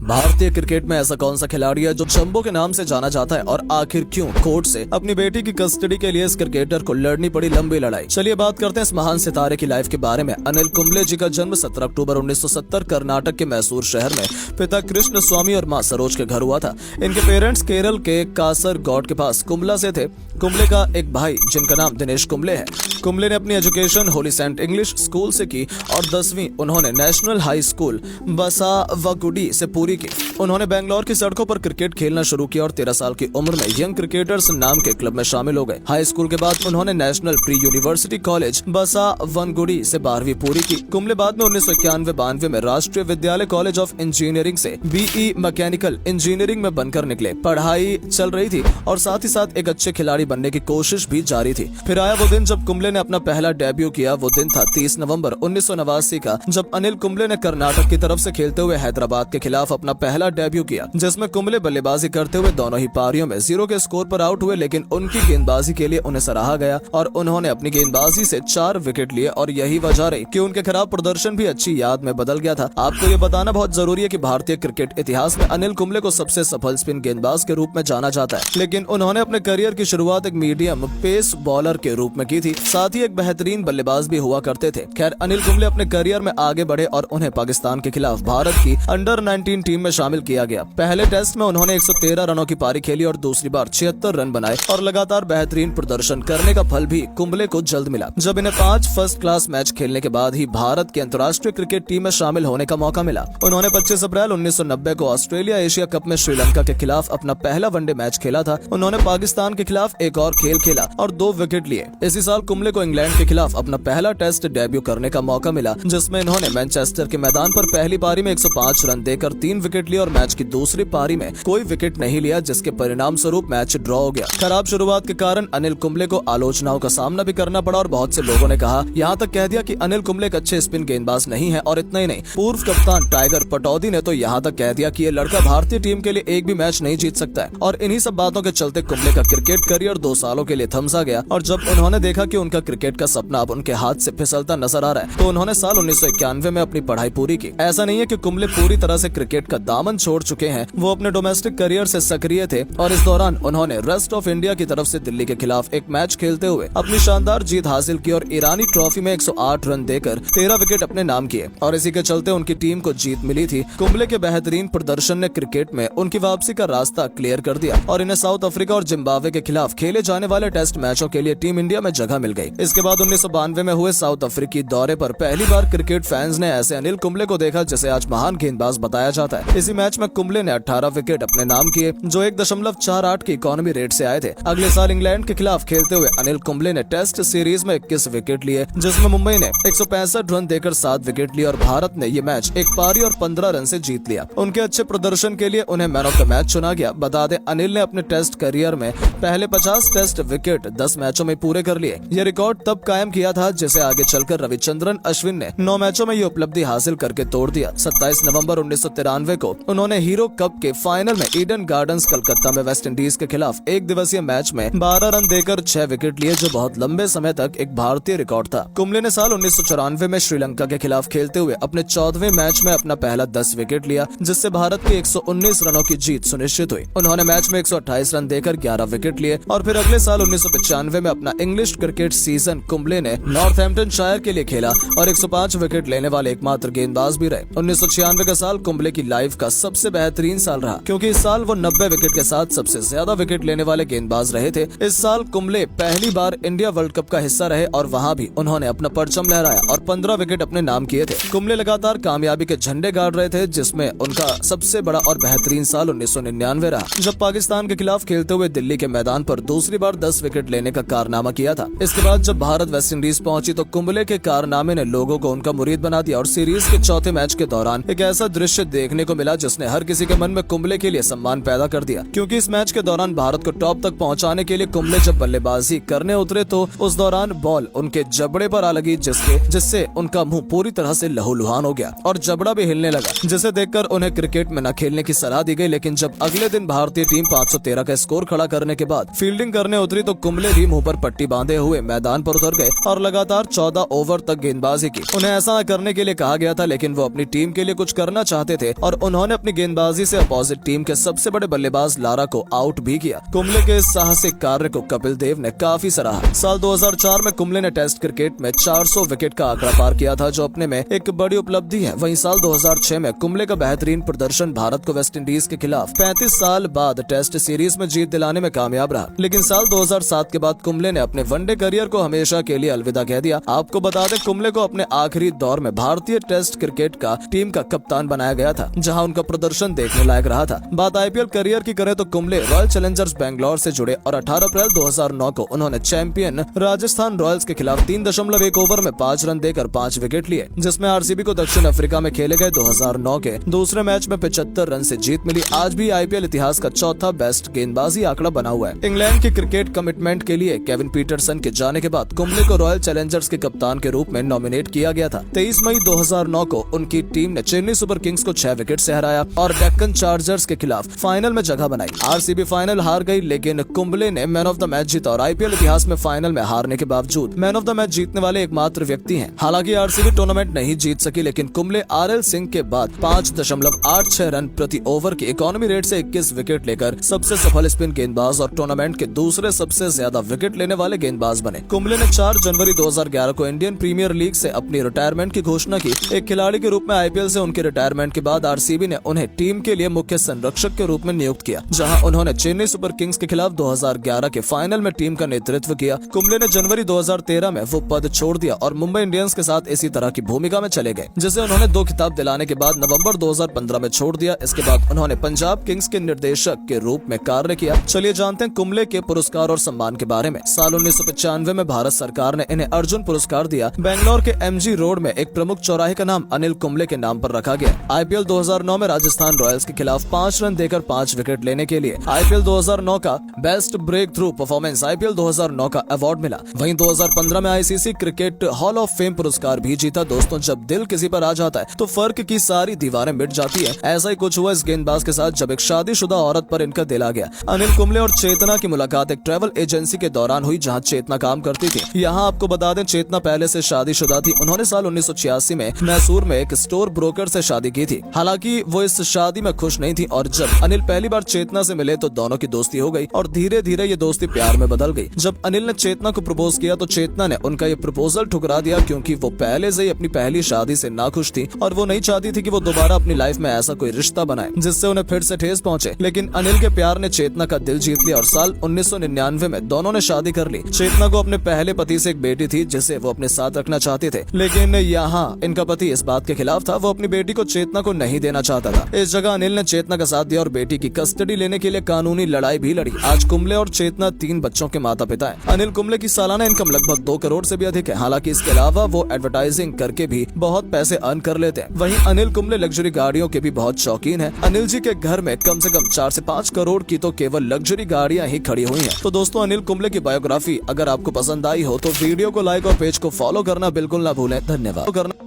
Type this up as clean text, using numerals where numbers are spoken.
भारतीय क्रिकेट में ऐसा कौन सा खिलाड़ी है जो जंबो के नाम से जाना जाता है और आखिर क्यों कोर्ट से अपनी बेटी की कस्टडी के लिए इस क्रिकेटर को लड़नी पड़ी लंबी लड़ाई। चलिए बात करते हैं इस महान सितारे की लाइफ के बारे में। अनिल कुंबले जी का जन्म 17 अक्टूबर 1970 कर्नाटक के मैसूर शहर में पिता कृष्ण स्वामी और मां सरोज के घर हुआ था। इनके पेरेंट्स केरल के कासरगोड के पास कुंबला से थे। कुंबले का एक भाई जिनका नाम दिनेश कुंबले है। कुंबले ने अपनी education Holy Saint English school से की और 10वीं उन्होंने नेशनल हाई स्कूल बसावगुडी से पूरी की। उन्होंने बेंगलोर की सड़कों पर क्रिकेट खेलना शुरू किया और 13 साल की उम्र में यंग क्रिकेटर्स नाम के क्लब में शामिल हो गए। हाई स्कूल के बाद उन्होंने नेशनल प्री यूनिवर्सिटी कॉलेज बसावनगुडी से 12वीं पूरी की। कुंबले बाद में 1991-92 में राष्ट्रीय विद्यालय कॉलेज ऑफ इंजीनियरिंग से बीई मैकेनिकल इंजीनियरिंग में बनकर निकले। पढ़ाई चल रही थी और साथ ही साथ एक अच्छे खिलाड़ी बनने की कोशिश भी जारी थी। फिर आया वो दिन जब कुंबले ने अपना पहला डेब्यू किया। वो दिन था 30 नवंबर 1989 का, जब अनिल कुंबले ने कर्नाटक की तरफ से खेलते हुए हैदराबाद के खिलाफ अपना पहला डेब्यू किया, जिसमें कुंबले बल्लेबाजी करते हुए दोनों ही पारियों में 0 के स्कोर पर आउट हुए। लेकिन उनकी गेंदबाजी के लिए उन्हें सराहा गया और उन्होंने अपनी गेंदबाजी से 4 विकेट लिए और यही वजह रही कि उनके खराब प्रदर्शन भी अच्छी याद में बदल गया था। आपको ये बताना बहुत जरूरी है कि भारतीय क्रिकेट इतिहास में अनिल कुंबले को सबसे सफल स्पिन गेंदबाज के रूप में जाना जाता है, लेकिन उन्होंने अपने करियर की शुरुआत एक मीडियम पेस बॉलर के रूप में की थी। साथ ही एक बेहतरीन बल्लेबाज भी हुआ करते थे। खैर, अनिल कुंबले अपने करियर में आगे बढ़े और उन्हें पाकिस्तान के खिलाफ भारत की अंडर 19 टीम में शामिल किया गया। पहले टेस्ट में उन्होंने 113 रनों की पारी खेली और दूसरी बार 76 रन बनाए और लगातार बेहतरीन प्रदर्शन करने का फल भी कुंबले को जल्द मिला, जब इन्हें 5 फर्स्ट क्लास मैच खेलने के बाद ही भारत की अंतर्राष्ट्रीय क्रिकेट टीम में शामिल होने का मौका मिला। उन्होंने 25 अप्रैल 1990 को ऑस्ट्रेलिया एशिया कप में श्रीलंका के खिलाफ अपना पहला वनडे मैच खेला था। उन्होंने पाकिस्तान के खिलाफ एक और खेल खेला और 2 विकेट लिए। इसी साल कुंबले को इंग्लैंड के खिलाफ अपना पहला टेस्ट डेब्यू करने का मौका मिला, जिसमें इन्होंने मैनचेस्टर के मैदान पर पहली पारी में 105 रन देकर 3 विकेट लिए और मैच की दूसरी पारी में कोई विकेट नहीं लिया, जिसके परिणाम स्वरूप मैच ड्रॉ हो गया। खराब शुरुआत के कारण अनिल कुंबले को आलोचनाओं का सामना भी करना पड़ा और बहुत से लोगों ने कहा, यहाँ तक कह दिया कि अनिल कुंबले एक अच्छे स्पिन गेंदबाज नहीं है। और इतना ही नहीं, पूर्व कप्तान टाइगर पटौदी ने तो यहाँ तक कह दिया कि ये लड़का भारतीय टीम के लिए एक भी मैच नहीं जीत सकता है। और इन्हीं सब बातों के चलते कुंबले का क्रिकेट करियर 2 सालों के लिए थमसा गया और जब उन्होंने देखा कि उनका क्रिकेट का सपना अब उनके हाथ से फिसलता नजर आ रहा है, तो उन्होंने साल 1991 में अपनी पढ़ाई पूरी की। ऐसा नहीं है कि कुंबले पूरी तरह से क्रिकेट का दामन छोड़ चुके हैं, वो अपने डोमेस्टिक करियर से सक्रिय थे और इस दौरान उन्होंने रेस्ट ऑफ इंडिया की तरफ से दिल्ली के खिलाफ एक मैच खेलते हुए अपनी शानदार जीत हासिल की और ईरानी ट्रॉफी में 108 रन देकर 13 विकेट अपने नाम किए और इसी के चलते उनकी टीम को जीत मिली थी। कुंबले के बेहतरीन प्रदर्शन ने क्रिकेट में उनकी वापसी का रास्ता क्लियर कर दिया और इन्हें साउथ अफ्रीका और जिम्बाब्वे के खिलाफ खेले जाने वाले टेस्ट मैचों के लिए टीम इंडिया में जगह मिल गई। इसके बाद 1992 में हुए साउथ अफ्रीकी दौरे पर पहली बार क्रिकेट फैंस ने ऐसे अनिल कुंबले को देखा जिसे आज महान गेंदबाज बताया जाता है। इसी मैच में कुंबले ने 18 विकेट अपने नाम किए, जो 1.48 की इकोनॉमी रेट से आए थे। अगले साल इंग्लैंड के खिलाफ खेलते हुए अनिल कुंबले ने टेस्ट सीरीज में 21 विकेट लिए, जिसमें मुंबई ने 165 रन देकर 7 विकेट लिए और भारत ने ये मैच एक पारी और 15 रन से जीत लिया। उनके अच्छे प्रदर्शन के लिए उन्हें मैन ऑफ द मैच चुना गया। बता दें, अनिल ने अपने टेस्ट करियर में पहले 50 टेस्ट विकेट 10 मैचों में पूरे कर लिए। ये रिकॉर्ड तब कायम किया था जिसे आगे चलकर रविचंद्रन अश्विन ने 9 मैचों में ये उपलब्धि हासिल करके तोड़ दिया। 27 नवंबर 1993 को उन्होंने हीरो कप के फाइनल में ईडन गार्डन्स कलकत्ता में वेस्ट इंडीज के खिलाफ एक दिवसीय मैच में 12 रन देकर 6 विकेट लिए, जो बहुत लंबे समय तक एक भारतीय रिकॉर्ड था। कुंबले ने साल 1994 में श्रीलंका के खिलाफ खेलते हुए अपने 14वें मैच में अपना पहला 10 विकेट लिया, जिससे भारत की 119 रनों की जीत सुनिश्चित हुई। उन्होंने मैच में 128 रन देकर 11 विकेट लिए और फिर अगले साल 1995 में अपना इंग्लिश क्रिकेट सीजन कुंबले ने नॉर्थहैम्पटनशायर के लिए खेला और 105 विकेट लेने वाले एकमात्र गेंदबाज भी रहे। 1996 का साल कुंबले की लाइफ का सबसे बेहतरीन साल रहा, क्योंकि इस साल वो 90 विकेट के साथ सबसे ज्यादा विकेट लेने वाले गेंदबाज रहे थे। इस साल कुंबले पहली बार इंडिया वर्ल्ड कप का हिस्सा रहे और वहाँ भी उन्होंने अपना परचम लहराया और 15 विकेट अपने नाम किए थे। कुंबले लगातार कामयाबी के झंडे गाड़ रहे थे, जिसमें उनका सबसे बड़ा और बेहतरीन साल 1999 रहा, जब पाकिस्तान के खिलाफ खेलते हुए दिल्ली के मैदान पर दूसरी बार 10 विकेट लेने का कारनामा किया था। इसके बाद जब भारत वेस्ट इंडीज पहुंची तो कुंबले के कारनामे ने लोगों को उनका मुरीद बना दिया और सीरीज के चौथे मैच के दौरान एक ऐसा दृश्य देखने को मिला जिसने हर किसी के मन में कुंबले के लिए सम्मान पैदा कर दिया, क्योंकि इस मैच के दौरान भारत को टॉप तक पहुंचाने के लिए कुंबले जब बल्लेबाजी करने उतरे तो उस दौरान बॉल उनके जबड़े पर आ लगी, जिससे उनका मुंह पूरी तरह से लहूलुहान हो गया और जबड़ा भी हिलने लगा, जिसे देखकर उन्हें क्रिकेट में न खेलने की सलाह दी गई। लेकिन जब अगले दिन भारतीय टीम 513 का स्कोर खड़ा करने के बाद फील्डिंग करने उतरी तो कुंबले भी मुंह पर पट्टी बांधे हुए मैदान मैदान पर उतर गए और लगातार 14 ओवर तक गेंदबाजी की। उन्हें ऐसा करने के लिए कहा गया था, लेकिन वो अपनी टीम के लिए कुछ करना चाहते थे और उन्होंने अपनी गेंदबाजी से अपोजिट टीम के सबसे बड़े बल्लेबाज लारा को आउट भी किया। कुंबले के इस साहसिक कार्य को कपिल देव ने काफी सराहा। साल 2004 में कुंबले ने टेस्ट क्रिकेट में 400 विकेट का आंकड़ा पार किया था, जो अपने में एक बड़ी उपलब्धि है। वहीं साल 2006 में कुंबले का बेहतरीन प्रदर्शन भारत को वेस्टइंडीज के खिलाफ 35 साल बाद टेस्ट सीरीज में जीत दिलाने में कामयाब रहा। लेकिन साल 2007 के बाद कुंबले ने अपने वनडे करियर को हमेशा के लिए अलविदा कह दिया। आपको बता दें, कुंबले को अपने आखिरी दौर में भारतीय टेस्ट क्रिकेट का टीम का कप्तान बनाया गया था, जहां उनका प्रदर्शन देखने लायक रहा था। बात आईपीएल करियर की करें तो कुंबले रॉयल चैलेंजर्स बैंगलोर से जुड़े और 18 अप्रैल 2009 को उन्होंने चैंपियन राजस्थान रॉयल्स के खिलाफ 3.1 ओवर में 5 रन देकर 5 विकेट लिए, जिसमें आरसीबी को दक्षिण अफ्रीका में खेले गए 2009 के दूसरे मैच में 75 रन से जीत मिली। आज भी आईपीएल इतिहास का चौथा बेस्ट गेंदबाजी आंकड़ा बना हुआ है। इंग्लैंड की क्रिकेट कमिटमेंट के लिए केविन पीटरसन के जाने के बाद कुंबले को रॉयल चैलेंजर्स के कप्तान के रूप में नॉमिनेट किया गया था। 23 मई 2009 को उनकी टीम ने चेन्नई सुपर किंग्स को 6 विकेट से हराया और डेक्कन चार्जर्स के खिलाफ फाइनल में जगह बनाई। आरसीबी फाइनल हार गई, लेकिन कुंबले ने मैन ऑफ द मैच जीता और आईपीएल इतिहास में फाइनल में हारने के बावजूद मैन ऑफ द मैच जीतने वाले एकमात्र व्यक्ति हैं। हालांकि आरसीबी टूर्नामेंट नहीं जीत सकी, लेकिन कुंबले आरएल सिंह के बाद 5.86 रन प्रति ओवर की इकोनॉमी रेट से 21 विकेट लेकर सबसे सफल स्पिन गेंदबाज और टूर्नामेंट के दूसरे सबसे ज्यादा विकेट लेने वाले गेंदबाज बने। कुंबले ने 4 जनवरी 2011 को इंडियन प्रीमियर लीग से अपनी रिटायरमेंट की घोषणा की। एक खिलाड़ी के रूप में आईपीएल से उनके रिटायरमेंट के बाद आरसीबी ने उन्हें टीम के लिए मुख्य संरक्षक के रूप में नियुक्त किया, जहां उन्होंने चेन्नई सुपर किंग्स के खिलाफ 2011 के फाइनल में टीम का नेतृत्व किया। कुंबले ने जनवरी 2013 में वो पद छोड़ दिया और मुंबई इंडियंस के साथ इसी तरह की भूमिका में चले गए, जिसे उन्होंने 2 खिताब दिलाने के बाद नवंबर 2015 में छोड़ दिया। इसके बाद उन्होंने पंजाब किंग्स के निर्देशक के रूप में कार्य किया। चलिए जानते हैं कुंबले के पुरस्कार और सम्मान के बारे में। साल 1995 में भारत सरकार ने इन्हें अर्जुन पुरस्कार दिया। बेंगलोर के एमजी रोड में एक प्रमुख चौराहे का नाम अनिल कुंबले के नाम पर रखा गया। आईपीएल 2009 में राजस्थान रॉयल्स के खिलाफ 5 रन देकर 5 विकेट लेने के लिए आईपीएल 2009 का best breakthrough performance IPL 2009 का अवार्ड मिला। वहीं 2015 में ICC cricket hall of fame पुरस्कार भी जीता। दोस्तों, जब दिल किसी पर आ जाता है तो फर्क की सारी दीवारें मिट जाती है। ऐसा ही कुछ हुआ इस गेंदबाज के साथ जब एक शादीशुदा औरत पर इनका दिल आ गया। अनिल कुंबले और चेतना की मुलाकात एक ट्रैवल एजेंसी के दौरान हुई, जहां चेतना काम करती थी। यहाँ आपको बता दें, चेतना पहले से शादीशुदा थी। उन्होंने साल 1986 में मैसूर में एक स्टोर ब्रोकर से शादी की थी। हालांकि वो इस शादी में खुश नहीं थी और जब अनिल पहली बार चेतना से मिले तो दोनों की दोस्ती हो गई और धीरे धीरे ये दोस्ती प्यार में बदल गई। जब अनिल ने चेतना को प्रपोज किया तो चेतना ने उनका ये प्रपोजल ठुकरा दिया, क्योंकि वो पहले से ही अपनी पहली शादी से नाखुश थी और वो नहीं चाहती थी कि वो दोबारा अपनी लाइफ में ऐसा कोई रिश्ता बनाए जिससे उन्हें फिर से ठेस पहुंचे। लेकिन अनिल के प्यार ने चेतना का दिल जीत लिया और साल 1999 में दोनों ने शादी कर ली। चेतना को अपने पहले पति से एक बेटी थी जिसे वो अपने साथ रखना चाहते थे, लेकिन यहाँ इनका पति इस बात के खिलाफ था। वो अपनी बेटी को चेतना को नहीं देना चाहता था। इस जगह अनिल ने चेतना का साथ दिया और बेटी की कस्टडी लेने के लिए कानूनी लड़ाई भी लड़ी। आज कुंबले और चेतना 3 बच्चों के माता पिता हैं। अनिल कुंबले की सालाना इनकम लगभग 2 करोड़ से भी अधिक है। हालांकि इसके अलावा वो एडवर्टाइजिंग करके भी बहुत पैसे अर्न कर लेते हैं। वहीं अनिल कुंबले लग्जरी गाड़ियों के भी बहुत शौकीन है। अनिल जी के घर में कम से कम 4 से 5 करोड़ की तो केवल लग्जरी गाड़ियां ही खड़ी हुई हैं। तो दोस्तों, अनिल कुंबले की बायोग्राफी अगर आपको पसंद आई हो तो वीडियो को लाइक और पेज को फॉलो करना बिल्कुल ना भूलें। धन्यवाद।